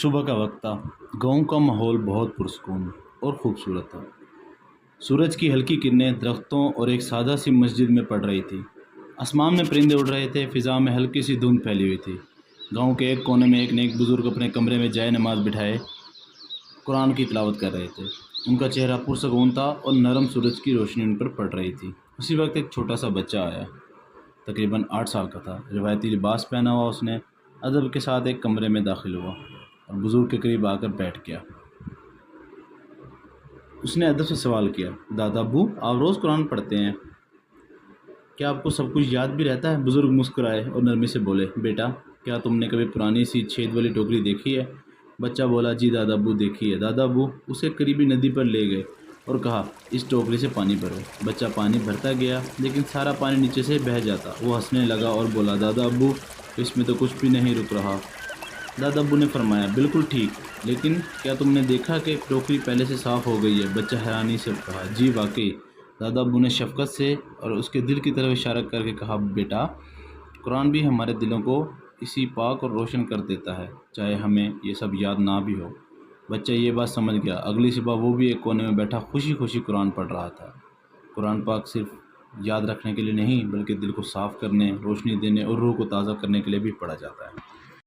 صبح کا وقت تھا۔ گاؤں کا ماحول بہت پرسکون اور خوبصورت تھا۔ سورج کی ہلکی کرنیں درختوں اور ایک سادہ سی مسجد میں پڑ رہی تھی۔ آسمان میں پرندے اڑ رہے تھے، فضا میں ہلکی سی دھند پھیلی ہوئی تھی۔ گاؤں کے ایک کونے میں ایک نیک بزرگ اپنے کمرے میں جائے نماز بٹھائے قرآن کی تلاوت کر رہے تھے۔ ان کا چہرہ پرسکون تھا اور نرم سورج کی روشنی ان پر پڑ رہی تھی۔ اسی وقت ایک چھوٹا سا بچہ آیا، تقریباً 8 سال کا تھا۔ روایتی لباس پہنا ہوا اس نے ادب کے ساتھ ایک کمرے میں داخل ہوا اور بزرگ کے قریب آ کر بیٹھ گیا۔ اس نے ادب سے سوال کیا، دادا ابو آپ روز قرآن پڑھتے ہیں، کیا آپ کو سب کچھ یاد بھی رہتا ہے؟ بزرگ مسکرائے اور نرمی سے بولے، بیٹا کیا تم نے کبھی پرانی سی چھید والی ٹوکری دیکھی ہے؟ بچہ بولا، جی دادا ابو دیکھی ہے۔ دادا ابو اسے قریبی ندی پر لے گئے اور کہا، اس ٹوکری سے پانی بھرو۔ بچہ پانی بھرتا گیا لیکن سارا پانی نیچے سے بہہ جاتا۔ وہ ہنسنے لگا اور بولا، دادا ابو اس میں تو کچھ بھی نہیں رک رہا۔ دادا ابو نے فرمایا، بالکل ٹھیک، لیکن کیا تم نے دیکھا کہ ٹوکری پہلے سے صاف ہو گئی ہے؟ بچہ حیرانی سے کہا، جی واقعی۔ دادا ابو نے شفقت سے اور اس کے دل کی طرف اشارہ کر کے کہا، بیٹا قرآن بھی ہمارے دلوں کو اسی پاک اور روشن کر دیتا ہے، چاہے ہمیں یہ سب یاد نہ بھی ہو۔ بچہ یہ بات سمجھ گیا۔ اگلی صبح وہ بھی ایک کونے میں بیٹھا خوشی خوشی قرآن پڑھ رہا تھا۔ قرآن پاک صرف یاد رکھنے کے لیے نہیں بلکہ دل کو صاف کرنے، روشنی دینے اور روح کو تازہ کرنے کے لیے بھی پڑھا جاتا ہے۔